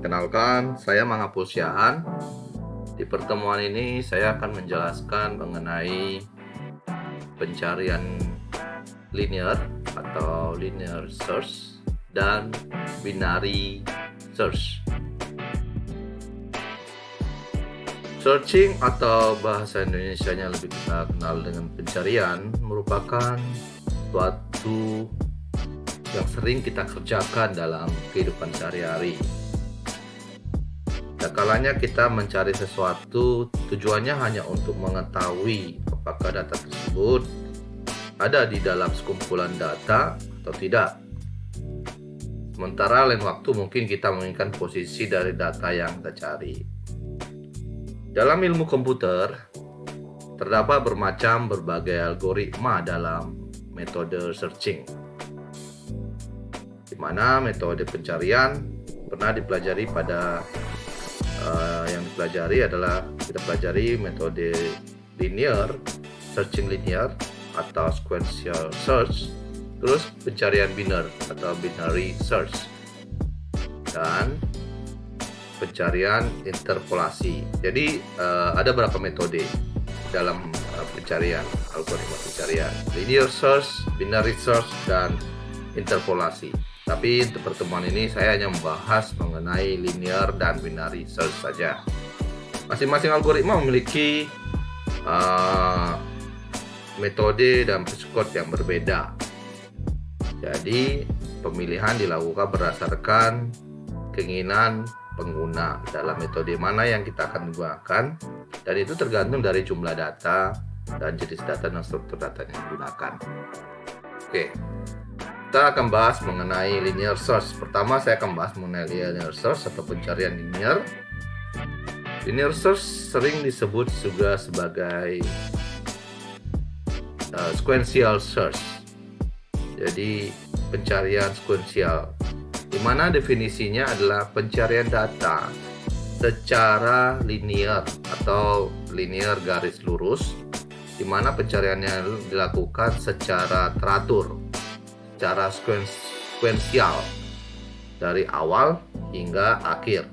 Perkenalkan, saya Mangapul Syahan. Di pertemuan ini saya akan menjelaskan mengenai pencarian linear atau linear search dan binary search. Searching atau bahasa Indonesianya lebih kita kenal dengan pencarian merupakan suatu yang sering kita kerjakan dalam kehidupan sehari-hari. Kalanya kita mencari sesuatu, tujuannya hanya untuk mengetahui apakah data tersebut ada di dalam sekumpulan data atau tidak. Sementara lain waktu mungkin kita menginginkan posisi dari data yang kita cari. Dalam ilmu komputer, terdapat berbagai algoritma dalam metode searching, di mana metode pencarian pernah dipelajari pada yang dipelajari adalah kita pelajari metode linear, searching linear atau sequential search, terus pencarian biner atau binary search, dan pencarian interpolasi. Jadi ada beberapa metode dalam pencarian, algoritma pencarian: linear search, binary search, dan interpolasi. Tapi untuk pertemuan ini saya hanya membahas mengenai linear dan binary search saja. Masing-masing algoritma memiliki metode dan persekut yang berbeda. Jadi pemilihan dilakukan berdasarkan keinginan pengguna dalam metode mana yang kita akan gunakan, dan itu tergantung dari jumlah data dan jenis data dan struktur data yang digunakan. Oke. Kita akan bahas mengenai linear search. Pertama saya akan bahas mengenai linear search atau pencarian linear. Linear search sering disebut juga sebagai sequential search. Jadi pencarian sequential, di mana definisinya adalah pencarian data secara linear atau linear garis lurus, di mana pencariannya dilakukan secara teratur, secara sequential dari awal hingga akhir.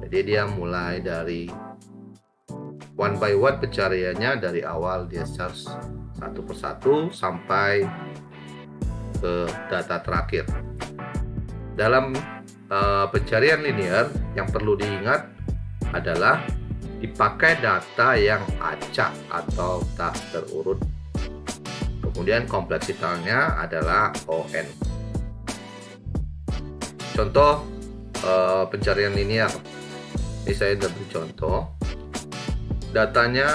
Jadi dia mulai dari one by one pencariannya, dari awal dia search satu persatu sampai ke data terakhir. Dalam pencarian linear yang perlu diingat adalah dipakai data yang acak atau tak terurut. Kemudian kompleksitasnya adalah ON. Contoh pencarian linear. Ini saya sudah beri contoh. Datanya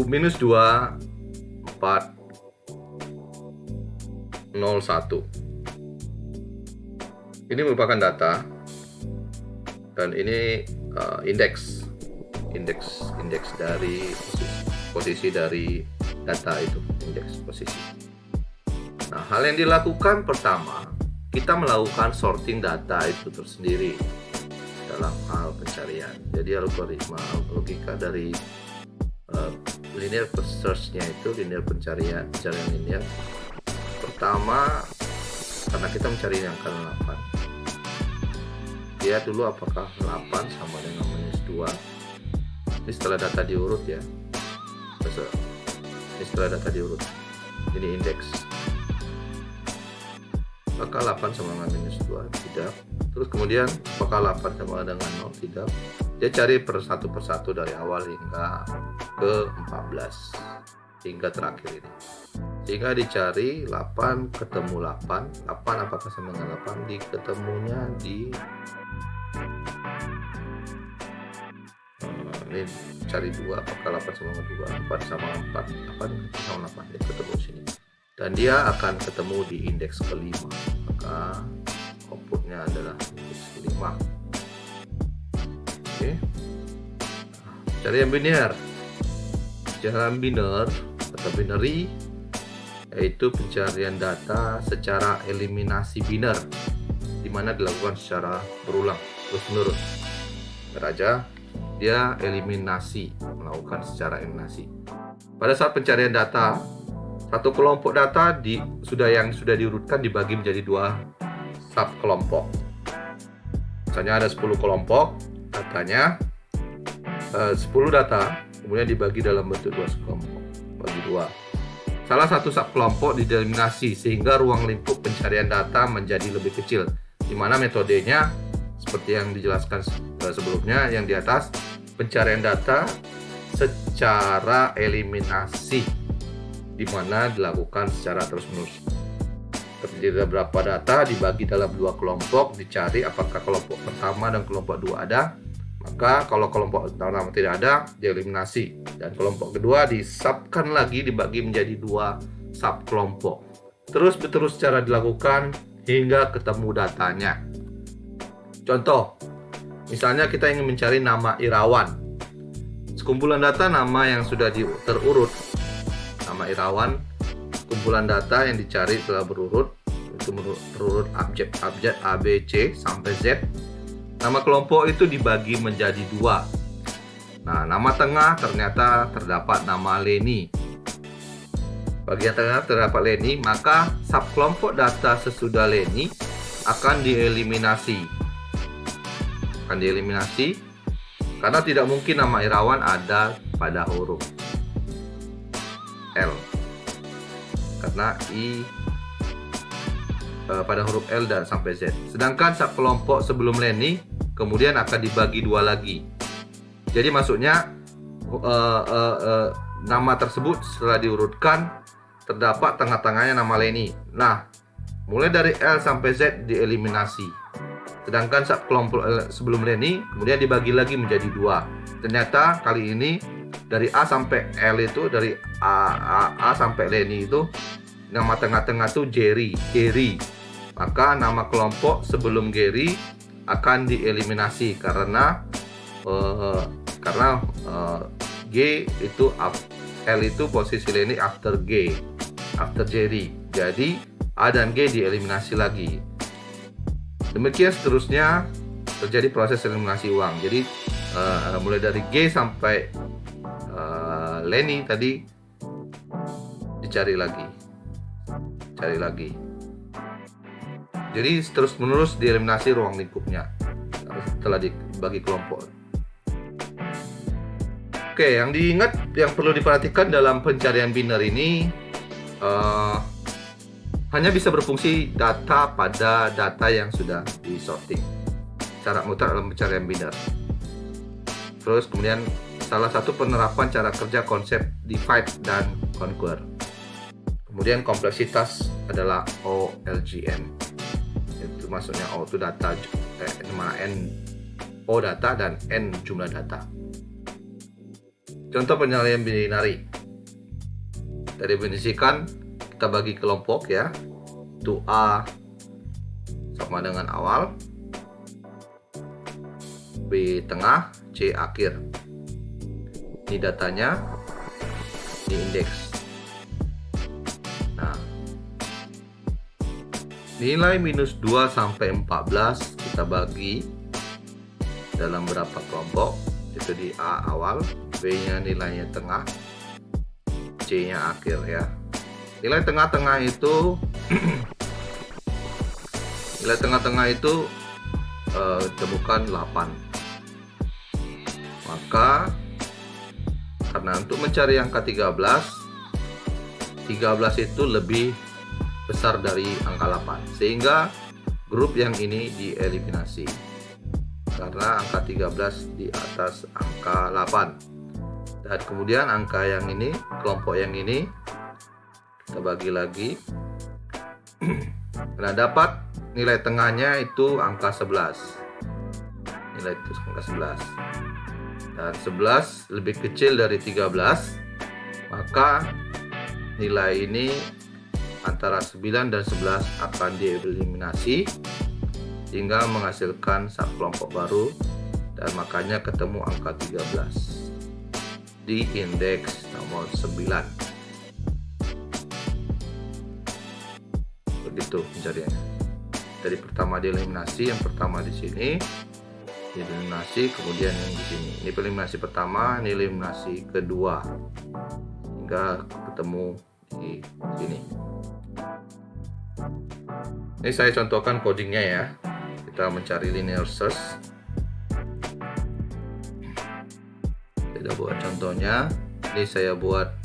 minus 2, 4, 01. Ini merupakan data, dan ini indeks dari posisi dari data itu, indeks posisi. Nah, hal yang dilakukan pertama, kita melakukan sorting data itu tersendiri dalam hal pencarian. Jadi algoritma logika dari linear search-nya itu, linear pencarian linear. Pertama, karena kita mencari angka 8, dia dulu apakah 8 sama dengan minus 2. Ini setelah data diurut ya. Ini setelah data diurut. Ini indeks. Apakah 8 sama dengan minus 2? Tidak. Terus kemudian apakah 8 sama dengan 0? Tidak. Dia cari persatu dari awal hingga ke 14 hingga terakhir ini. Sehingga dicari 8 ketemu 8 apakah sama dengan 8, diketemunya di ini cari 2, apakah 8 sama dengan 2, 4 sama 4, 8 sama 8, dia ketemu sini, dan dia akan ketemu di indeks kelima, maka outputnya adalah indeks kelima. Oke. Cari yang biner. Pencarian biner atau binary yaitu pencarian data secara eliminasi biner, di mana dilakukan secara berulang terus-menerus. enter aja, dia melakukan secara eliminasi. Pada saat pencarian data, satu kelompok data yang sudah diurutkan dibagi menjadi 2 sub kelompok. Misalnya ada 10 kelompok datanya, 10 data kemudian dibagi dalam bentuk 2 kelompok, bagi 2. Salah satu sub kelompok dieliminasi sehingga ruang lingkup pencarian data menjadi lebih kecil, di mana metodenya seperti yang dijelaskan sebelumnya yang di atas, pencarian data secara eliminasi, di mana dilakukan secara terus-menerus. Terdiri beberapa data dibagi dalam 2 kelompok, dicari apakah kelompok pertama dan kelompok 2 ada. Maka kalau kelompok pertama tidak ada, dieliminasi, dan kelompok kedua disubkan lagi, dibagi menjadi 2 sub kelompok. Terus secara dilakukan hingga ketemu datanya. Contoh, misalnya kita ingin mencari nama Irawan. Sekumpulan data nama yang sudah terurut, nama Irawan, kumpulan data yang dicari telah berurut, itu berurut abjad A, B, C sampai Z. Nama kelompok itu dibagi menjadi 2. Nah, nama tengah ternyata terdapat nama Leni. Bagian tengah terdapat Leni, maka subkelompok data sesudah Leni akan dieliminasi. Karena tidak mungkin nama Irawan ada pada huruf L. Karena pada huruf L dan sampai Z. Sedangkan subkelompok sebelum Leni kemudian akan dibagi 2 lagi. Jadi maksudnya nama tersebut setelah diurutkan terdapat tengah-tengahnya nama Leni. Nah, mulai dari L sampai Z dieliminasi. Sedangkan subkelompok sebelum Leni kemudian dibagi lagi menjadi 2. Ternyata kali ini dari A sampai L itu, dari A sampai Leni itu, nama tengah-tengah itu Gary. Maka nama kelompok sebelum Gary akan dieliminasi karena G itu L itu posisi Leni after Jerry. Jadi A dan G dieliminasi lagi. Demikian seterusnya terjadi proses eliminasi ulang. Jadi mulai dari G sampai Leni tadi dicari lagi. Jadi terus menerus dieliminasi ruang lingkupnya setelah dibagi kelompok. Oke, yang perlu diperhatikan dalam pencarian binary ini hanya bisa berfungsi data pada data yang sudah disorting secara mutlak dalam pencarian binary. Terus kemudian salah satu penerapan cara kerja konsep divide dan conquer. Kemudian kompleksitas adalah OLGN. Itu maksudnya O itu data, N O data dan N jumlah data. Contoh penyalian binary. Kita definisikan, kita bagi kelompok ya. Itu A sama dengan awal, B tengah, C akhir. Ini datanya, ini indeks. Nah, nilai minus 2 sampai 14 kita bagi dalam berapa kelompok. Itu di A awal, B-nya nilainya tengah, C-nya akhir ya. Nilai tengah-tengah itu ditemukan 8. Maka karena untuk mencari angka 13 itu lebih besar dari angka 8, sehingga grup yang ini dieliminasi karena angka 13 di atas angka 8. Dan kemudian angka yang ini, kelompok yang ini kita bagi lagi. Nah, dapat nilai tengahnya itu angka 11. Nilai itu angka 11. Dan 11 lebih kecil dari 13, maka nilai ini antara 9 dan 11 akan dieliminasi hingga menghasilkan subkelompok baru, dan makanya ketemu angka 13 di indeks nomor 9. Begitu pencariannya. Dari pertama dieliminasi, yang pertama di sini, eliminasi, kemudian yang di sini. Ini eliminasi pertama, ini eliminasi kedua, hingga ketemu di sini. Ini saya contohkan codingnya ya. Kita mencari linear search. Kita buat contohnya. Ini saya buat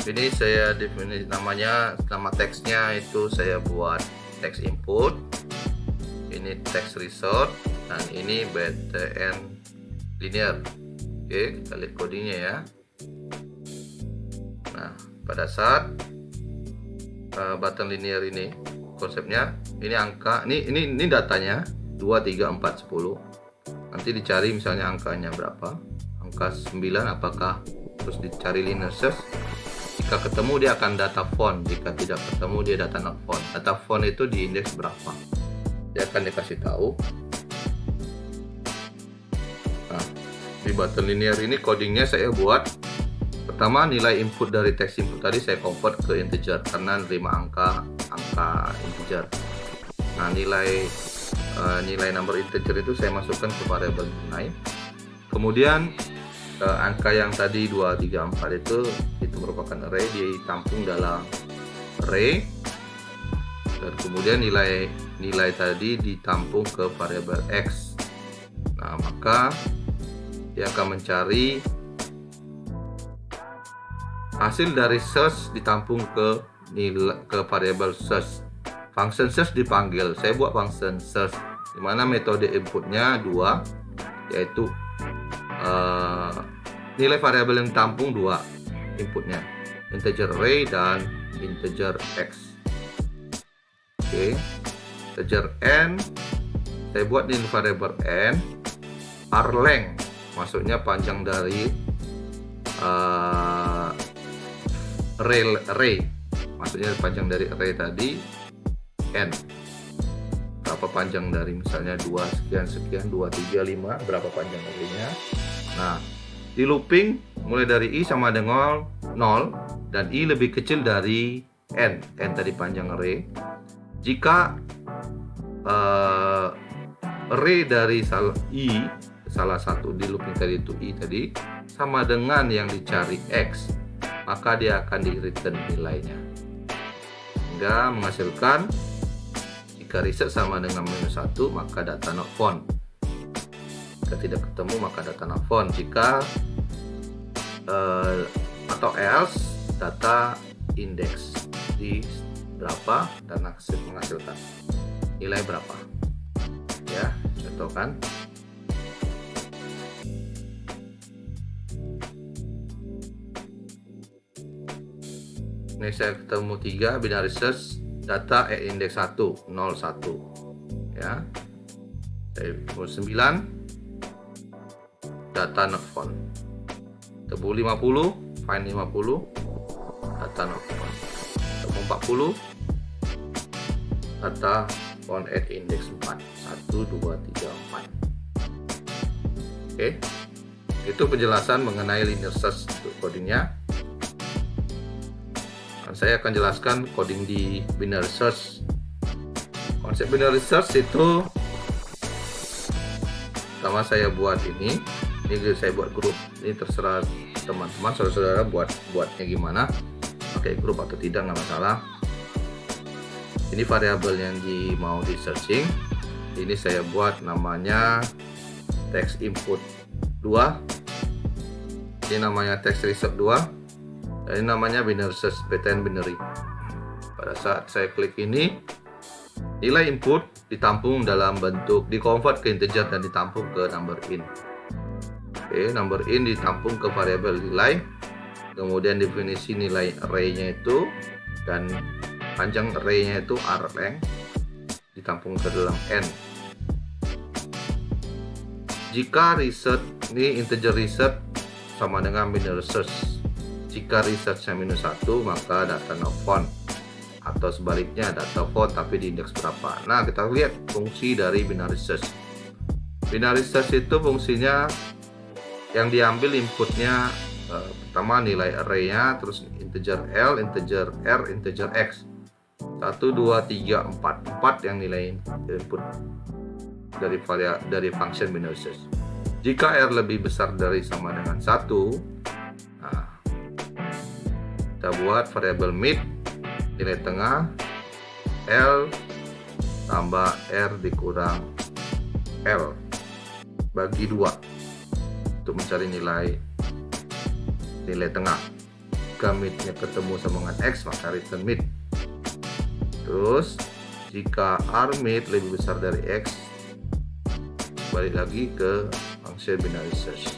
ini saya definisi nama teksnya itu saya buat teks input, ini teks result, dan ini btn linear. Oke, kita lihat codingnya ya. Nah, pada saat button linear ini konsepnya, ini angka, ini datanya 2, 3, 4, 10. Nanti dicari misalnya angkanya berapa, angka 9 apakah, terus dicari linear search. Jika ketemu dia akan data font, jika tidak ketemu dia data not font. Data font itu di indeks berapa, dia akan dikasih tahu. Nah, di button linear ini codingnya saya buat pertama, nilai input dari teks input tadi saya convert ke integer karena menerima angka integer. Nah, nilai number integer itu saya masukkan ke variabel nilai. Kemudian angka yang tadi 2, 3, 4 itu merupakan array, ditampung dalam array, dan kemudian nilai tadi ditampung ke variabel x. Nah, maka dia akan mencari hasil dari search, ditampung ke variabel search. Function search dipanggil, saya buat function search di mana metode inputnya 2, yaitu nilai variabel yang ditampung 2 inputnya, integer array dan integer x. Oke, integer n saya buat di variabel n, rlength maksudnya panjang dari array, maksudnya panjang dari array tadi n, berapa panjang dari misalnya 2 sekian sekian, 2, 3, 5, berapa panjang arraynya. Nah, di looping mulai dari i sama dengan 0 dan i lebih kecil dari n tadi panjang array. Jika array dari salah satu di looping tadi itu i tadi sama dengan yang dicari x, maka dia akan di return nilainya, hingga menghasilkan jika reset sama dengan -1 maka data not found. Jika tidak ketemu maka data not found. Jika atau else data index di berapa dan menghasilkan nilai berapa. Ya, contohkan. Ini saya ketemu 3 binary search data at index 1 0 1 ya. Saya 9 data not found. Ketemu 50 find 50 data not found. Ketemu 40 data found at index 4 1 2 3 4. Oke. Itu penjelasan mengenai linear search untuk codingnya. Saya akan jelaskan coding di binary search. Konsep binary search itu pertama saya buat ini saya buat grup. Ini terserah teman-teman, saudara-saudara buatnya gimana, pakai grup atau tidak nggak masalah. Ini variabel yang mau di searching. Ini saya buat namanya text input 2. Ini namanya text result 2. Dan ini namanya binary search btn binary. Pada saat saya klik ini, nilai input ditampung dalam bentuk di-convert ke integer dan ditampung ke number in. Oke, number in ditampung ke variabel nilai. Kemudian definisi nilai array-nya itu dan panjang array-nya itu rlength ditampung ke dalam n. Jika result ini integer result sama dengan binary search. Jika research-nya -1 maka data not found, atau sebaliknya data found tapi di indeks berapa. Nah, kita lihat fungsi dari binary search. Binary search itu fungsinya yang diambil inputnya pertama nilai array-nya, terus integer L, integer R, integer X. 1, 2, 3, 4. 4 yang nilai input dari function binary search. Jika R lebih besar dari sama dengan 1, nah, kita buat variabel mid, nilai tengah L tambah R dikurang L bagi 2 untuk mencari nilai tengah. Jika midnya ketemu sama dengan X, maka return mid. Terus jika R mid lebih besar dari X, balik lagi ke function binary search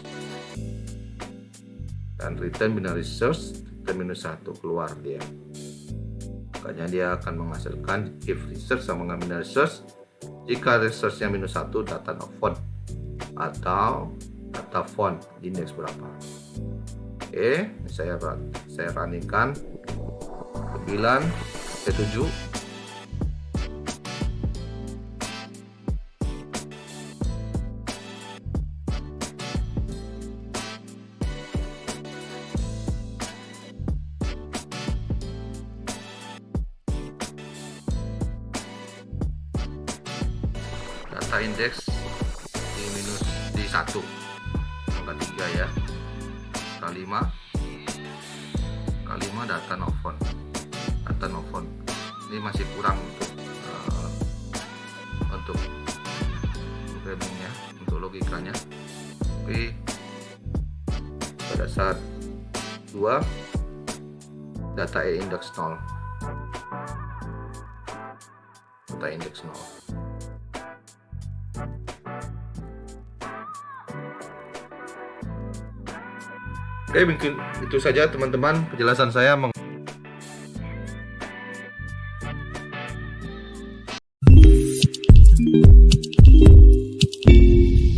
dan return binary search, return -1 keluar dia. Makanya dia akan menghasilkan if research sama dengan binary search. Jika researchnya -1, data no font atau data font index berapa. Oke, saya running-kan 9 ke 7. Data indeks di 1 angka 3 ya, kali 5 data no font. Ini masih kurang untuk programmingnya, untuk logikanya. Tapi pada saat 2 data index 0, data index 0. Oke, mungkin itu saja teman-teman penjelasan saya